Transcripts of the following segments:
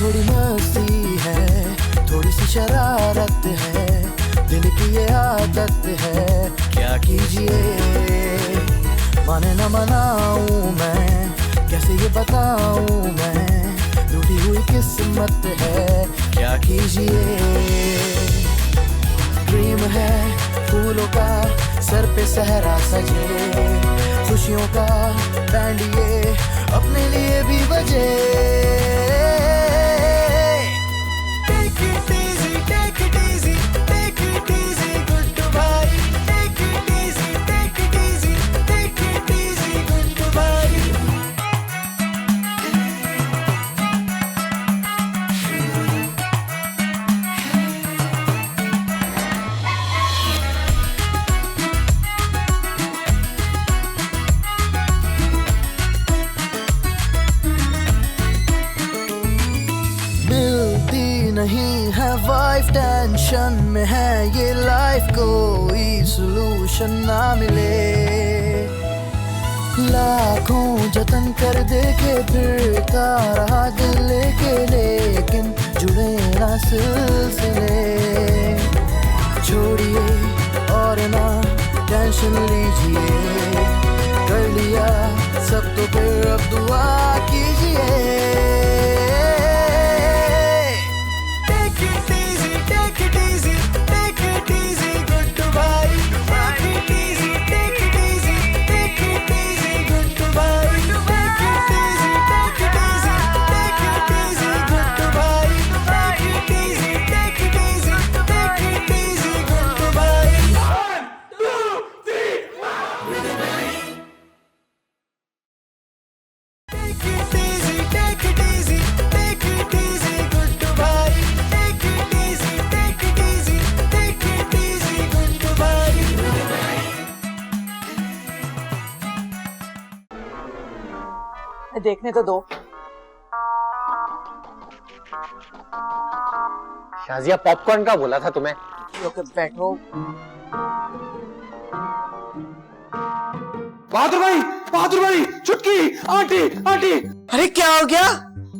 थोड़ी मस्ती है, थोड़ी सी शरारत है, दिल की ये आदत है, क्या कीजिए माने न मनाऊं मैं, कैसे ये बताऊं मैं, रूठी हुई किस्मत है, क्या कीजिए। ड्रीम है फूलों का सर पे सहरा सजे, खुशियों का बैंड ये अपने लिए भी बजे। Take it easy, take it easy, take it easy, good bye. Take it easy, take it easy, take it easy, good bye. नहीं है वाइफ, टेंशन में है ये लाइफ, कोई सॉल्यूशन ना मिले। लाखों जतन कर देखे फिरता रहा दिल लेके, लेकिन जुड़े ना सिलसिले। छोड़िए और ना टेंशन लीजिए, कर लिया सब तो फिर अब दुआ कीजिए। देखने तो दो। शाजिया पॉपकॉर्न का बोला था तुम्हें। ओके बैठो। बहादुर भाई, चुटकी, आंटी, आंटी। अरे क्या हो गया?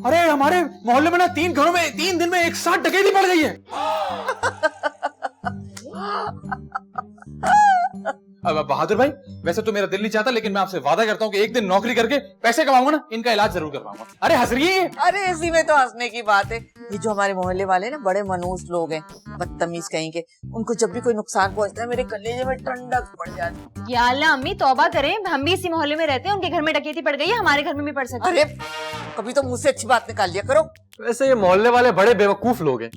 अरे हमारे मोहल्ले में ना 3 घरों में 3 दिन में एक साथ डकैती पड़ गई है। अब बहादुर भाई, वैसे तो मेरा दिल नहीं चाहता, लेकिन मैं आपसे वादा करता हूँ कि एक दिन नौकरी करके पैसे कमाऊंगा ना, इनका इलाज जरूर करवाऊंगा। अरे हंस रही है। अरे इसी में तो हंसने की बात है। ये जो हमारे मोहल्ले वाले ना बड़े मनहूस लोग हैं, बदतमीज कहीं के, उनको जब भी कोई नुकसान पहुंचता है मेरे कलेजे में ठंडक पड़ जाती है। या अल्लाह अम्मी तौबा करें, हम भी इसी मोहल्ले में रहते हैं, उनके घर में डकैती पड़ गई है, हमारे घर में भी पड़ सकती है। अरे कभी तो मुंह से अच्छी बात निकाल लिया करो। वैसे ये मोहल्ले वाले बड़े बेवकूफ लोग हैं।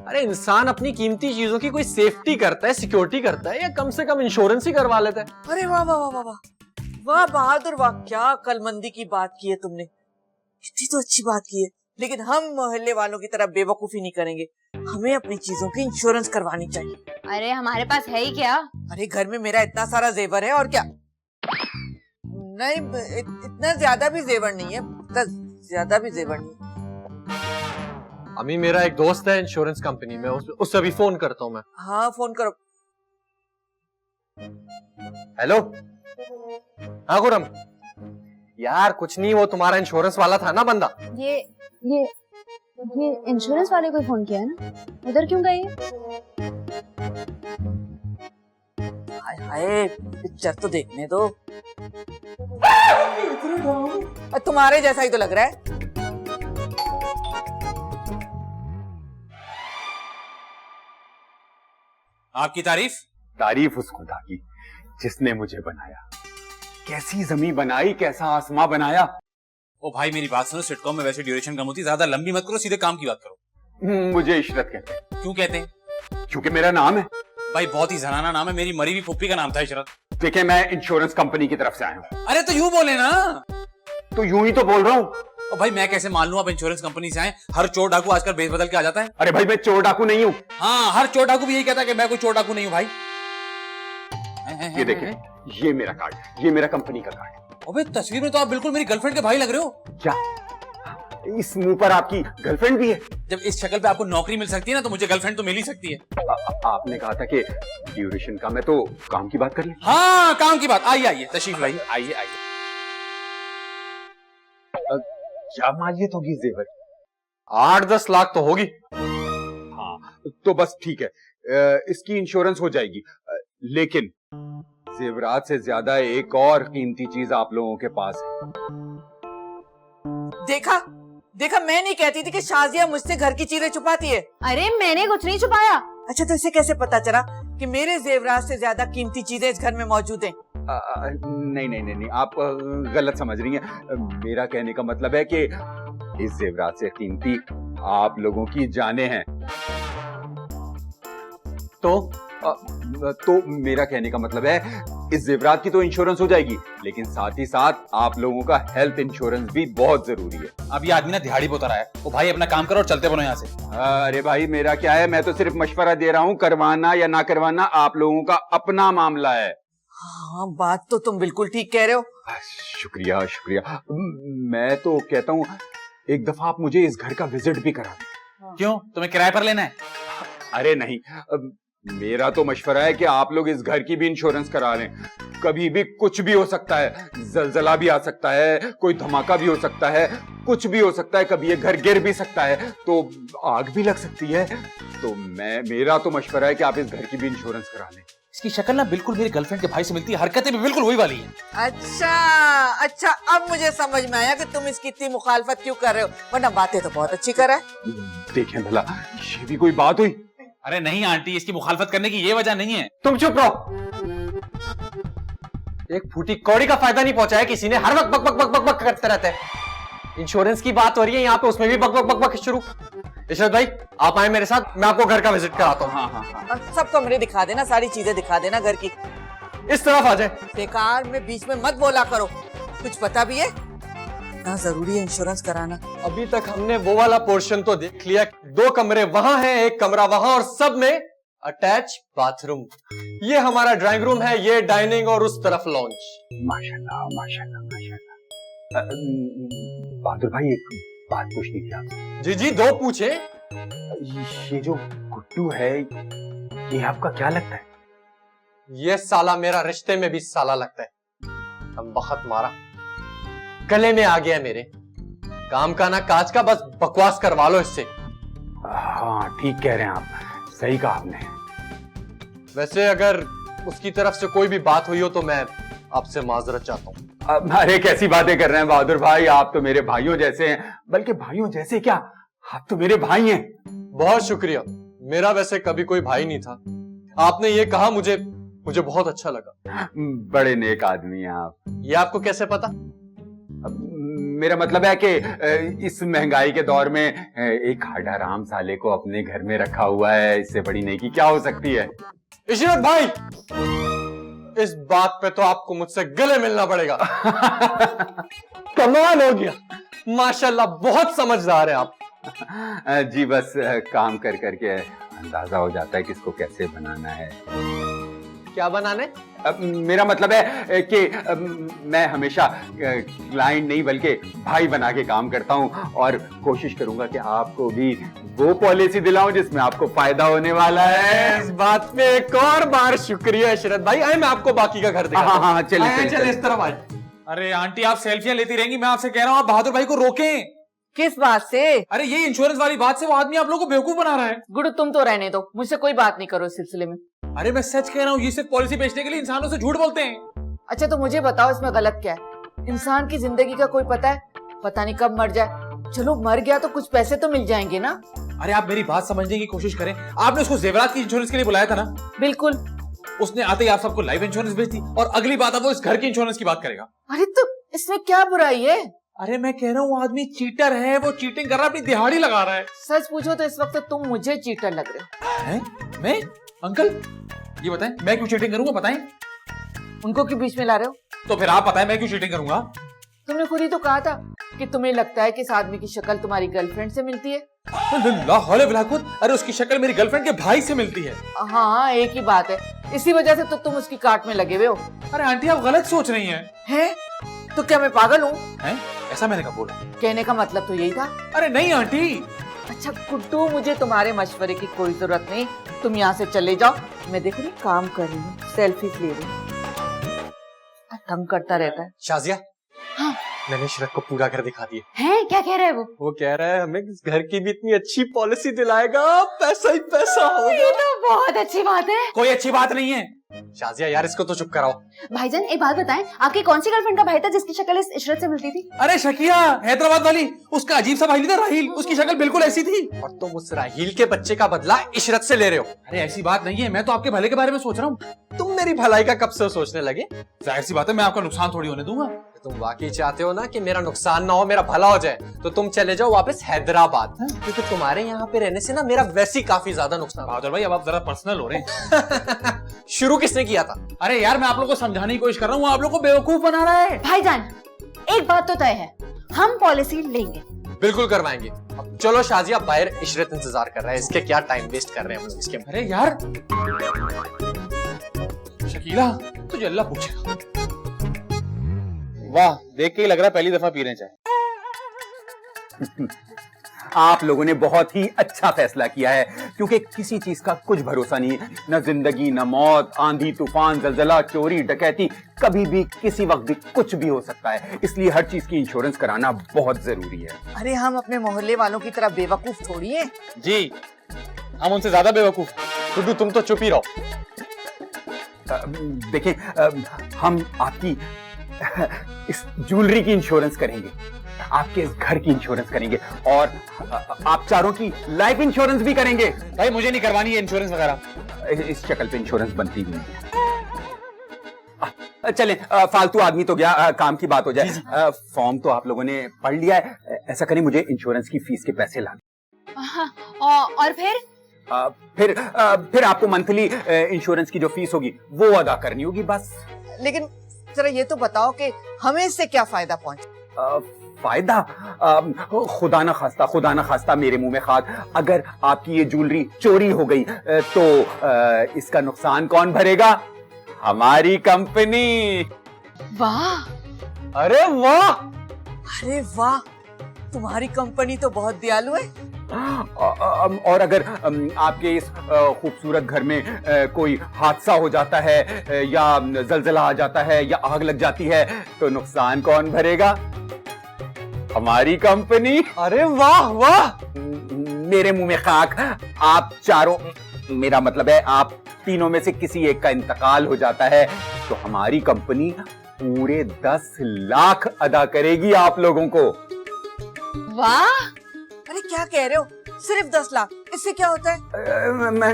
अरे इंसान अपनी कीमती चीजों की कोई सेफ्टी करता है, सिक्योरिटी करता है, या कम से कम इंश्योरेंस ही करवा लेता है। अरे वाह वाह वाह वाह वाह बहादुर वाह, क्या अक्लमंदी की बात की है तुमने। इतनी तो अच्छी बात की है, लेकिन हम मोहल्ले वालों की तरह बेवकूफी नहीं करेंगे। हमें अपनी चीजों की इंश्योरेंस करवानी चाहिए। अरे हमारे पास है ही क्या। अरे घर में मेरा इतना सारा जेवर है, और क्या। नहीं इतना ज्यादा भी जेवर नहीं है, इतना ज्यादा भी जेवर नहीं है। अम्मी मेरा एक दोस्त है इंश्योरेंस कंपनी में, उससे अभी फोन करता हूँ मैं। हाँ फोन करो। हेलो। हाँ खुरम यार, कुछ नहीं, वो तुम्हारा इंश्योरेंस वाला था ना बंदा। ये इंश्योरेंस वाले को फोन किया है ना, उधर क्यों गई है? हाय हाय, पिक्चर तो देखने दो। तुम्हारे जैसा ही तो लग रहा है। आपकी तारीफ उस खुदा की जिसने मुझे बनाया, कैसी जमीन बनाई, कैसा आसमां बनाया। ओ भाई मेरी बात सुनो, सिटकॉम में वैसे ड्यूरेशन कम होती है, ज्यादा लंबी मत करो, सीधे काम की बात करो। मुझे इशरत कहते हैं। क्यों कहते हैं? क्योंकि मेरा नाम है। भाई बहुत ही जनाना नाम है, मेरी मरी हुई फुप्पी का नाम था इशरत। देखिए मैं इंश्योरेंस कंपनी की तरफ से आया हूँ। अरे तो यूं बोले ना। तो यूं ही तो बोल रहा हूँ। ओ भाई मैं कैसे मान लूं आप इंश्योरेंस कंपनी से आए? हर चोर डाकू आजकल बेच बदल के आ जाता है। अरे भाई मैं चोर डाकू नहीं हूँ। हाँ हर चोर डाकू भी यही कहता है कि मैं कोई चोर डाकू नहीं हूँ भाई। ये देखिए, ये मेरा कार्ड, ये मेरा कंपनी का कार्ड। अबे तस्वीर में तो आप बिल्कुल मेरी गर्लफ्रेंड के भाई लग रहे हो। क्या इस मुंह पर आपकी गर्लफ्रेंड भी है? जब इस शक्ल पे आपको नौकरी मिल सकती है ना, तो मुझे गर्लफ्रेंड तो मिल ही सकती है। आपने कहा था कि ड्यूरेशन का, मैं तो काम की बात कर रही। हाँ काम की बात। आइए आइए तशरीफ लाइए, आइए आइए। क्या मालियत होगी जेवर? 8-10 लाख तो होगी। हाँ तो बस ठीक है, इसकी इंश्योरेंस हो जाएगी। लेकिन जेवरात से ज्यादा एक और कीमती चीज आप लोगों के पास है। देखा देखा, मैं नहीं कहती थी कि शाजिया मुझसे घर की चीजें छुपाती है। अरे मैंने कुछ नहीं छुपाया। अच्छा, तो इसे कैसे पता चला कि मेरे जेवरात से ज्यादा कीमती चीजें इस घर में मौजूद हैं? नहीं नहीं नहीं नहीं, आप गलत समझ रही हैं। मेरा कहने का मतलब है कि इस जेवरात से कीमती आप लोगों की जानें हैं। तो मेरा कहने का मतलब है इस जेवरात की तो इंश्योरेंस हो जाएगी, लेकिन साथ ही साथ आप लोगों का हेल्थ इंश्योरेंस भी बहुत जरूरी है। अब ये आदमी ना दिहाड़ी पे उतर आया है। वो भाई अपना काम करो और चलते बनो यहाँ से। अरे भाई मेरा क्या है, मैं तो सिर्फ मशवरा दे रहा हूँ, करवाना या ना करवाना आप लोगों का अपना मामला है। हाँ, बात तो तुम बिल्कुल ठीक कह रहे हो। शुक्रिया शुक्रिया। मैं तो कहता हूँ एक दफा आप मुझे इस घर का विजिट भी करा दें। क्यों, तुम्हें किराए पर लेना है? अरे नहीं, मेरा तो मशवरा है कि आप लोग इस घर की भी इंश्योरेंस करा लें। कभी भी कुछ भी हो सकता है, जलजला भी आ सकता है, कोई धमाका भी हो सकता है, कुछ भी हो सकता है, कभी ये घर गिर भी सकता है, तो आग भी लग सकती है। तो मेरा तो मशवरा है कि आप इस घर की भी इंश्योरेंस करा लें। इसकी शक्ल ना बिल्कुल मेरे गर्लफ्रेंड के भाई से मिलती है, हरकतें भी बिल्कुल वही वाली हैं। अच्छा अच्छा, अब मुझे समझ में आया कि तुम इसकी इतनी मुखालफत क्यों कर रहे हो, वरना बातें तो बहुत अच्छी कर रहा है। देखें भला, ये भी कोई बात हुई? अरे नहीं आंटी, इसकी मुखालफत करने की ये वजह नहीं है। तुम चुप रहो। एक फूटी कौड़ी का फायदा नहीं पहुंचाया किसी ने, हर वक्त बक बक बक बक बक करते रहते हैं। इंश्योरेंस की बात हो रही है यहाँ पे, उसमें भी बक बक बक बक शुरू। इशरत भाई आप आए मेरे साथ, मैं आपको घर का विजिट कराता हूँ। हाँ। सब कमरे दिखा देना, सारी चीजें दिखा देना घर की। इस तरफ आ जाए। बेकार में बीच में मत बोला करो, कुछ पता भी है ना, जरूरी है इंश्योरेंस कराना। अभी तक हमने वो वाला पोर्शन तो देख लिया, 2 कमरे वहां हैं, 1 कमरा वहां, और सब में अटैच बाथरूम। ये हमारा ड्राइंग रूम है, ये डाइनिंग, और उस तरफ लॉन्च। माशाल्लाह माशाल्लाह माशाल्लाह। बहादुर भाई एक बात पूछनी थी आपसे। जी जी, 2 पूछे। ये जो गुड्डू है, ये आपका क्या लगता है? ये साला मेरा रिश्ते में भी साला लगता है। हम बहुत मारा, गले में आ गया मेरे। काम का ना काज का, बस बकवास करवा लो इससे। हाँ ठीक कह रहे हैं आप, सही कहा आपने। वैसे अगर उसकी तरफ से कोई भी बात हुई हो तो मैं आपसे माजरत चाहता हूँ। अरे कैसी बातें कर रहे हैं बहादुर भाई, आप तो मेरे भाइयों जैसे हैं, बल्कि भाइयों जैसे क्या, आप तो मेरे भाई हैं। बहुत शुक्रिया, मेरा वैसे कभी कोई भाई नहीं था। आपने ये कहा मुझे बहुत अच्छा लगा। बड़े नेक आदमी हैं आप। ये आपको कैसे पता? मेरा मतलब है कि इस महंगाई के दौर में एक हराम साले को अपने घर में रखा हुआ है, इससे बड़ी नेकी क्या हो सकती है? इशरत भाई, इस बात पे तो आपको मुझसे गले मिलना पड़ेगा। कमाल हो गया, माशाल्लाह, बहुत समझदार है आप। जी बस काम कर करके अंदाजा हो जाता है किसको कैसे बनाना है। क्या बनाने? मेरा मतलब है कि मैं हमेशा क्लाइंट नहीं बल्कि भाई बना के काम करता हूं, और कोशिश करूंगा कि आपको भी वो पॉलिसी दिलाऊं जिसमें आपको फायदा होने वाला है। इस बात पे एक और बार शुक्रिया इशरत भाई। आए मैं आपको बाकी का घर दिखाता हूं। हाँ चलिए इस तरफ आए। अरे आंटी आप सेल्फियां लेती रहेंगी, मैं आपसे कह रहा हूँ आप बहादुर भाई को रोकें। किस बात से? अरे ये इंश्योरेंस वाली बात से वो आदमी आप लोगों को बेवकूफ बना रहा है। गुरु तुम तो रहने दो, मुझसे कोई बात नहीं करो इस सिलसिले में। अरे मैं सच कह रहा हूँ, ये सिर्फ पॉलिसी बेचने के लिए इंसानों से झूठ बोलते हैं। अच्छा तो मुझे बताओ इसमें गलत क्या है? इंसान की जिंदगी का कोई पता है? पता नहीं कब मर जाए। चलो मर गया तो कुछ पैसे तो मिल जाएंगे ना। अरे आप मेरी बात समझने की कोशिश करें, आपने उसको जेवरात की इंश्योरेंस के लिए बुलाया था ना? बिल्कुल। उसने आते ही आप सबको लाइफ इंश्योरेंस भेज दी, और अगली बात अब वो इस घर की इंश्योरेंस की बात करेगा। अरे तो इसमें क्या बुराई है? अरे मैं कह रहा हूँ आदमी चीटर है, वो चीटिंग कर रहा है, अपनी दिहाड़ी लगा रहा है। सच पूछो तो इस वक्त तुम मुझे चीटर लग रहे हो। हैं? मैं? अंकल ये बताएं, मैं क्यों चीटिंग करूंगा? बताएं। उनको क्यों बीच में ला रहे हो? तो फिर आप बताएं मैं क्यों चीटिंग करूंगा? तुमने खुद ही तो कहा था कि तुम्हें लगता है कि इस आदमी की शक्ल तुम्हारी गर्लफ्रेंड से मिलती है। अरे उसकी शक्ल मेरी गर्लफ्रेंड के भाई से मिलती है। हाँ एक ही बात है, इसी वजह से तो तुम उसकी काट में लगे हुए हो। अरे आंटी आप गलत सोच रही हैं। हैं? तो क्या मैं पागल हूँ? ऐसा मैंने कब बोला? कहने का मतलब तो यही था। अरे नहीं आंटी। अच्छा गुड्डू, मुझे तुम्हारे मशवरे की कोई जरूरत नहीं, तुम यहाँ से चले जाओ। मैं देखो नहीं काम कर रही हूँ, सेल्फीज ले रही हूँ। तंग करता रहता है। शाजिया, हाँ मैंने इशरत को पूरा घर दिखा दिया। हैं, क्या कह रहा है वो कह रहा है हमें इस घर की भी इतनी अच्छी पॉलिसी दिलाएगा, पैसा ही पैसा होगा। ये तो बहुत अच्छी बात है। कोई अच्छी बात नहीं है। शाजिया यार इसको तो चुप कराओ। भाईजान एक बात बताएं, आपकी कौन सी गर्लफ्रेंड का भाई था जिसकी शक्ल इस इशरत से मिलती थी? अरे शकिया, हैदराबाद वाली, उसका अजीब सा भाई नहीं था राहील, उसकी शक्ल बिल्कुल ऐसी थी। और तुम उस राहील के बच्चे का बदला इशरत से ले रहे हो। अरे ऐसी बात नहीं है, मैं तो आपके भले के बारे में सोच रहा हूँ। तुम मेरी भलाई का कब से सोचने लगे? जाहिर सी बात है, मैं आपका नुकसान थोड़ी होने दूंगा। तुम वाकई चाहते हो ना कि मेरा नुकसान ना हो, मेरा भला हो जाए, तो तुम चले जाओ वापस हैदराबाद, क्योंकि तुम्हारे यहाँ पे रहने से ना मेरा वैसे ही काफी ज्यादा नुकसान हो। बहादुर भाई अब आप जरा पर्सनल हो रहे हैं। शुरू किसने किया था? अरे यार मैं आप लोगों को समझाने की कोशिश कर रहा हूँ, आप लोग को बेवकूफ बना रहा है। भाईजान एक बात तो तय है, हम पॉलिसी लेंगे। बिल्कुल करवाएंगे। अब चलो शाजिया, बाहर इशरत इंतजार कर रहा है, इसके क्या टाइम वेस्ट कर रहे हैं हम लोग इसके। अरे यार शकीला, तुझे अल्लाह पूछेगा। वाह, देख के ही लग रहा है पहली दफा पी रहे चाय। आप लोगों ने बहुत ही अच्छा फैसला किया है, क्योंकि किसी चीज का कुछ भरोसा नहीं है, न जिंदगी न मौत, आंधी तूफान, जलजला, चोरी डकैती, कभी भी किसी वक्त भी कुछ भी हो सकता है। इसलिए हर चीज की इंश्योरेंस कराना बहुत जरूरी है। अरे हम अपने मोहल्ले वालों की तरह बेवकूफ थोड़ी हैं। जी, हम उनसे ज्यादा बेवकूफ। टुडू तुम तो चुप ही रहो। देखिए, हम आपकी इस ज्वेलरी की इंश्योरेंस करेंगे, आपके इस घर की इंश्योरेंस करेंगे, और आप चारों की लाइफ इंश्योरेंस भी करेंगे। भाई मुझे नहीं करवानी है इंश्योरेंस वगैरह, इस शक्ल पे इंश्योरेंस बनती भी नहीं है। चलें, फालतू आदमी तो गया, काम की बात हो जाए। फॉर्म तो आप लोगों ने पढ़ लिया है, ऐसा करें मुझे इंश्योरेंस की फीस के पैसे ला दें। और फिर आपको मंथली इंश्योरेंस की जो फीस होगी वो अदा करनी होगी बस। लेकिन जरा ये तो बताओ कि हमें इससे क्या फायदा पहुंचे? फायदा, खुदा ना खास्ता मेरे मुंह में खाद, अगर आपकी ये ज्वेलरी चोरी हो गई तो इसका नुकसान कौन भरेगा? हमारी कंपनी। वाह, अरे वाह, अरे वाह, तुम्हारी कंपनी तो बहुत दयालु है। और अगर आपके इस खूबसूरत घर में कोई हादसा हो जाता है, या जलजला आ जाता है, या आग लग जाती है, तो नुकसान कौन भरेगा? हमारी कंपनी। अरे वाह वाह, मेरे मुंह में खाक। आप चारों, मेरा मतलब है आप तीनों में से किसी एक का इंतकाल हो जाता है तो हमारी कंपनी पूरे 10 लाख अदा करेगी आप लोगों को। वाह, अरे क्या कह रहे हो? सिर्फ 10 लाख, इससे क्या होता है?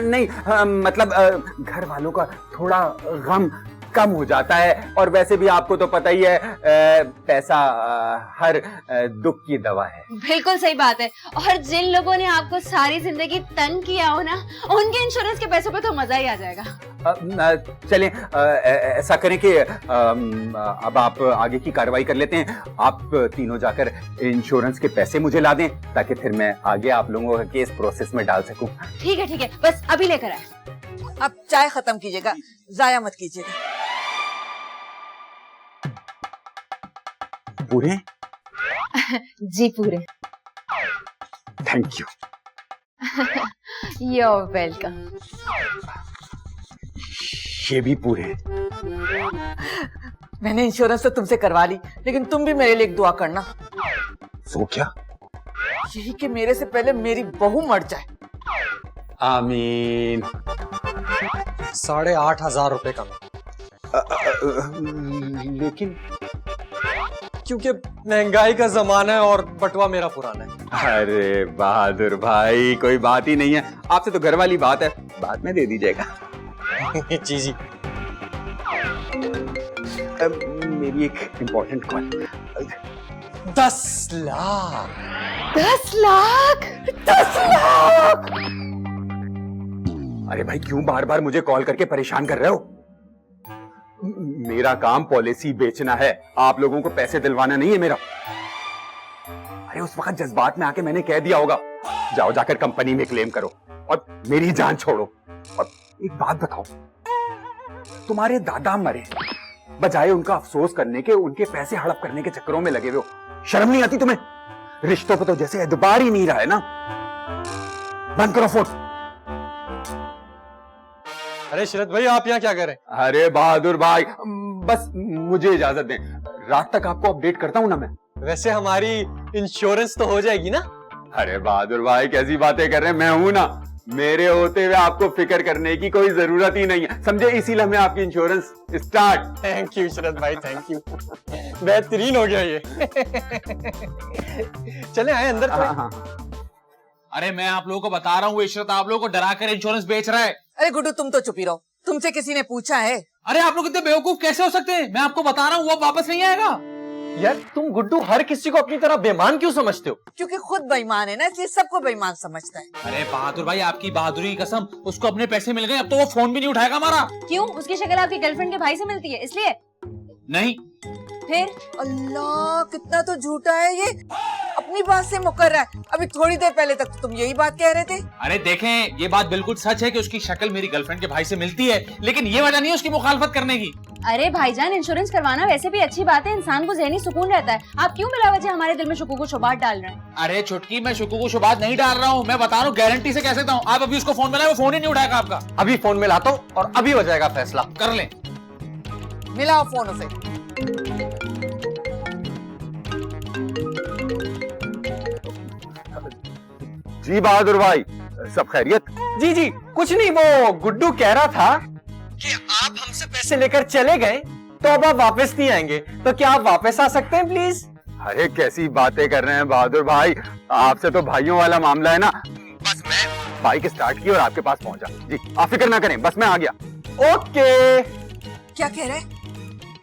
नहीं, मतलब घर वालों का थोड़ा गम कम हो जाता है, और वैसे भी आपको तो पता ही है, पैसा हर दुख की दवा है। बिल्कुल सही बात है। और जिन लोगों ने आपको सारी जिंदगी तंग किया हो ना, उनके इंश्योरेंस के पैसों पे तो मजा ही आ जाएगा। चलें, ऐसा करें कि अब आप आगे की कार्रवाई कर लेते हैं। आप तीनों जाकर इंश्योरेंस के पैसे मुझे ला दें, ताकि फिर मैं आगे आप लोगों का केस प्रोसेस में डाल सकूं। ठीक है, बस अभी लेकर आए। अब चाय खत्म कीजिएगा, जाया मत कीजिएगा। पूरे? जी पूरे। Thank you. You are welcome. ये भी पूरे? मैंने इंश्योरेंस तो तुमसे करवा ली, लेकिन तुम भी मेरे लिए एक दुआ करना। सो क्या? यही कि मेरे से पहले मेरी बहू मर जाए। आमीन। 8,500 रुपए का। लेकिन क्योंकि महंगाई का जमाना है और बटवा मेरा पुराना है। अरे बहादुर भाई, कोई बात ही नहीं है, आपसे तो घर वाली बात है, बाद में दे दीजिएगा। जी मेरी एक इम्पोर्टेंट कॉल। 10 लाख। 10 लाख? अरे भाई, क्यों बार बार मुझे कॉल करके परेशान कर रहे हो? मेरा काम पॉलिसी बेचना है, आप लोगों को पैसे दिलवाना नहीं है मेरा। अरे उस वक्त जज्बात में आके मैंने कह दिया होगा। जाओ जाकर कंपनी में क्लेम करो और मेरी जान छोड़ो। और एक बात बताओ, तुम्हारे दादा मरे, बजाय उनका अफसोस करने के उनके पैसे हड़प करने के चक्करों में लगे हुए हो। शर्म नहीं आती तुम्हें? रिश्तों पे तो जैसे एतबार ही नहीं रहा है ना। बंद करो फोन। अरे शरद भाई, आप यहाँ क्या कर रहे हैं? अरे बहादुर भाई, बस मुझे इजाजत दें, रात तक आपको अपडेट करता हूं ना मैं। वैसे हमारी इंश्योरेंस तो हो जाएगी ना? अरे बहादुर भाई कैसी बातें कर रहे हैं, मैं हूं ना। मेरे होते हुए आपको फिक्र करने की कोई जरूरत ही नहीं है, समझे? इसीलिए मैं आपकी इंश्योरेंस स्टार्ट। थैंक यू शरद भाई, थैंक यू। बेहतरीन हो गया ये। चले आए अंदर। हाँ। अरे मैं आप लोगों को बता रहा हूँ, इशरत आप लोगों को डरा कर इंश्योरेंस बेच रहा है। अरे गुड्डू तुम तो चुप ही रहो, तुमसे किसी ने पूछा है? अरे आप लोग इतने बेवकूफ कैसे हो सकते हैं? मैं आपको बता रहा हूँ वो वापस नहीं आएगा। यार तुम गुड्डू हर किसी को अपनी तरह बेईमान क्यों समझते हो? क्योंकि खुद बेईमान है ना, इसलिए सबको बेईमान समझता है। अरे बहादुर भाई आपकी बहादुरी की कसम, उसको अपने पैसे मिल गए, अब तो वो फोन भी नहीं उठाएगा हमारा। क्यों? उसकी शक्ल आपकी गर्लफ्रेंड के भाई से मिलती है इसलिए? नहीं। फिर? अल्लाह कितना तो झूठा है ये, अपनी बात से मुकर रहा है। अभी थोड़ी देर पहले तक तो तुम यही बात कह रहे थे। अरे देखें, ये बात बिल्कुल सच है कि उसकी शक्ल मेरी गर्लफ्रेंड के भाई से मिलती है, लेकिन ये वजह नहीं है उसकी मुखालफत करने की। अरे भाईजान, इंश्योरेंस करवाना वैसे भी अच्छी बात है, इंसान को ज़हनी सुकून रहता है। आप क्यों बिला वजह हमारे दिल में शुकूक व शुबात डाल रहे हैं? अरे छुटकी, मैं शुकूक व शुबात नहीं डाल रहा हूँ, मैं बता रहा हूँ, गारंटी से कह सकता हूँ। आप अभी उसको फोन मिलाए, वो फोन ही नहीं उठाएगा आपका। अभी फोन में लाता हूँ और अभी हो जाएगा फैसला। कर लें। मिलाओ फोन उसे। जी बहादुर भाई, सब खैरियत? जी जी कुछ नहीं, वो गुड्डू कह रहा था कि आप हमसे पैसे लेकर चले गए तो अब आप वापस नहीं आएंगे, तो क्या आप वापस आ सकते हैं प्लीज? अरे कैसी बातें कर रहे हैं बहादुर भाई, आपसे तो भाइयों वाला मामला है ना। बस मैं बाइक स्टार्ट की और आपके पास पहुंचा। जी आप फिक्र ना करें, बस मैं आ गया। ओके, क्या कह रहे?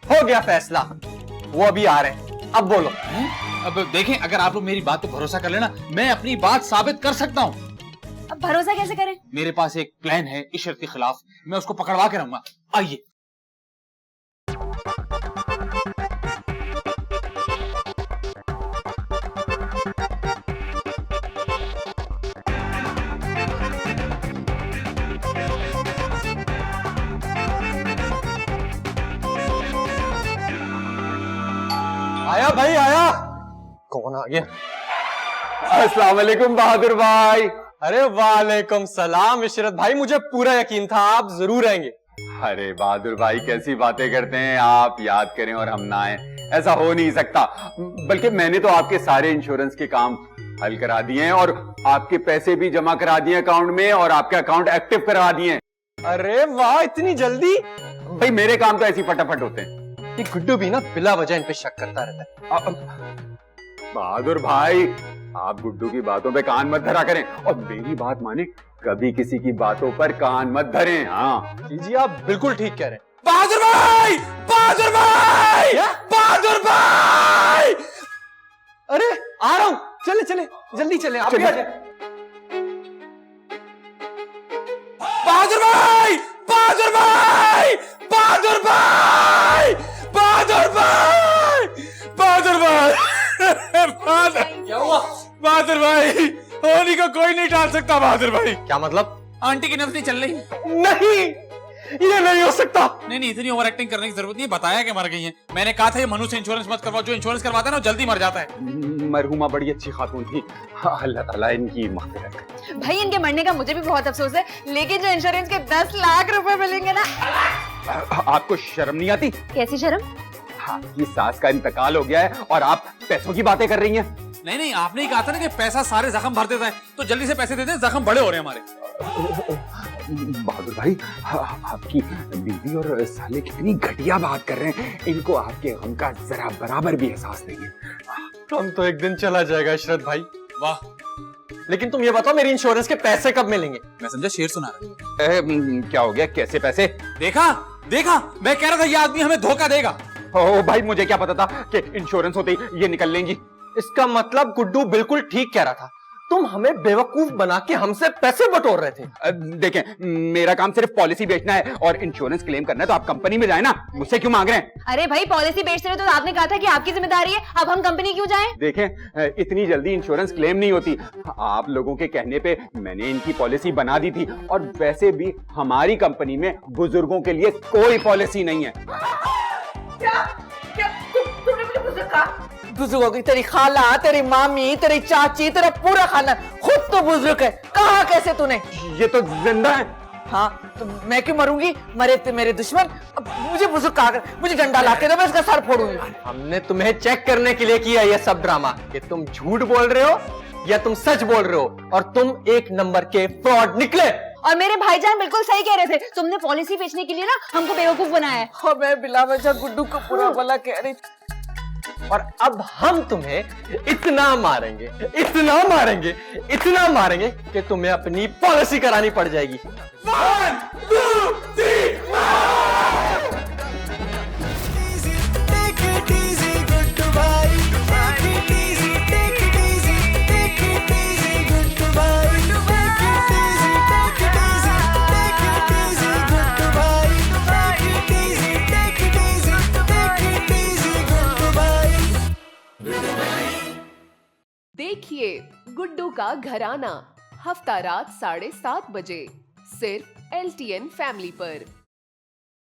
हो गया फैसला, वो अभी आ रहे हैं, अब बोलो। अब देखें, अगर आप लोग मेरी बात पे भरोसा कर लेना, मैं अपनी बात साबित कर सकता हूँ। अब भरोसा कैसे करें? मेरे पास एक प्लान है इशरत के खिलाफ, मैं उसको पकड़वा के रहूंगा। आइए। आया भाई आया। कौन आ गया? अस्सलाम वालेकुम बहादुर भाई। अरे वालेकुम सलाम इशरत भाई, मुझे पूरा यकीन था आप जरूर आएंगे। अरे बहादुर भाई कैसी बातें करते हैं आप, याद करें और हम ना आए, ऐसा हो नहीं सकता। बल्कि मैंने तो आपके सारे इंश्योरेंस के काम हल करा दिए हैं और आपके पैसे भी जमा करा दिए अकाउंट में और आपके अकाउंट एक्टिव करा दिए हैं। अरे वाह, इतनी जल्दी? भाई मेरे काम तो ऐसी फटाफट होते हैं। ये गुड्डू भी ना बिला वजह इन पे शक करता रहता है। बहादुर भाई आप गुड्डू की बातों पे कान मत धरा करें और मेरी बात माने, कभी किसी की बातों पर कान मत धरें। हाँ जी जी आप बिल्कुल ठीक कह रहे हैं। बहादुर भाई, बहादुर भाई, बहादुर भाई! अरे आ रहा हूं, चले चले जल्दी चले, आप भी आ जाए। बहादुर भाई, बहादुर भाई, बहादुर भाई, बहादुर भाई, बहादुर भाई, क्या हुआ? बहादुर भाई, होली को कोई नहीं टाल सकता। बहादुर भाई, क्या मतलब? आंटी की नब्ज नहीं चल रही। नहीं, ये नहीं हो सकता। नहीं, इतनी ओवर एक्टिंग करने की जरूरत नहीं, बताया कि मर गई है। मैंने कहा था ये मनु से इंश्योरेंस मत करवाओ, जो इंश्योरेंस करवाता है ना वो जल्दी मर जाता है। मरहुमा बड़ी अच्छी खातून थी, अल्लाह ताला इनकी मग़फ़िरत करे। भाई इनके मरने का मुझे भी बहुत अफसोस है, लेकिन जो इंश्योरेंस के 10 लाख रुपए मिलेंगे ना। आपको शर्म नहीं आती? कैसी शर्म? आपकी सास का इंतकाल हो गया है और आप पैसों की बातें कर रही हैं। नहीं, आपने ही कहा था ना कि पैसा सारे जख्म भर देता है, तो जल्दी से पैसे दे दे, जख्म बड़े हो रहे हैं हमारे। बहादुर भाई आपकी बीवी और साले कितनी घटिया बात कर रहे हैं, इनको आपके गम का जरा बराबर भी एहसास नहीं है। हम तो एक दिन चला जाएगा इशरत भाई। वाह, लेकिन तुम ये बताओ मेरी इंश्योरेंस के पैसे कब मिलेंगे? मैं समझा शेर सुना रहा। क्या हो गया, कैसे पैसे? देखा देखा, मैं कह रहा था ये आदमी हमें धोखा देगा। ओ भाई मुझे क्या पता था कि इंश्योरेंस होते ही ये निकल लेंगी। इसका मतलब गुड्डू बिल्कुल ठीक कह रहा था, तुम हमें बेवकूफ बना के हमसे पैसे बटोर रहे थे। देखें मेरा काम सिर्फ पॉलिसी बेचना है और इंश्योरेंस क्लेम करना है, तो आप कंपनी में जाए ना, मुझसे क्यों मांग रहे हैं? अरे भाई पॉलिसी बेचते रहे तो आपने कहा था कि आपकी जिम्मेदारी है, अब हम कंपनी क्यों जाएं? देखें इतनी जल्दी इंश्योरेंस क्लेम नहीं होती, आप लोगों के कहने पे मैंने इनकी पॉलिसी बना दी थी और वैसे भी हमारी कंपनी में बुजुर्गों के लिए कोई पॉलिसी नहीं है। बुजुर्गों की तेरी खाला, तेरी मामी, तेरी चाची, तेरा पूरा खानदान खुद तो बुजुर्ग है, कहा कैसे तूने? ये तो जिंदा है। हाँ तो मैं क्यों मरूंगी? मरे थे मेरे दुश्मन। अब मुझे बुजुर्ग कहा कर, मुझे डंडा ला के दो, मैं इसका सर फोड़ूंगी। हमने तुम्हें चेक करने के लिए किया ये सब ड्रामा कि तुम झूठ बोल रहे हो या तुम सच बोल रहे हो, और तुम एक नंबर के फ्रॉड निकले। और मेरे भाईजान बिल्कुल सही कह रहे थे, तुमने पॉलिसी बेचने के लिए ना हमको बेवकूफ बनाया है। और मैं बिला वजह गुड्डू को पूरा भला कह रही थी। और अब हम तुम्हें इतना मारेंगे, इतना मारेंगे, इतना मारेंगे कि तुम्हें अपनी पॉलिसी करानी पड़ जाएगी। 1, 2, 3 Take it easy, good to buy. Take it easy, take it easy, take it easy, good to buy. Take it easy, take it easy, take it easy, good to buy. Take it easy, take it easy, take it easy, good to buy. देखिए गुड्डू का घराना हफ्ता रात 7:30 बजे सिर्फ LTN family पर।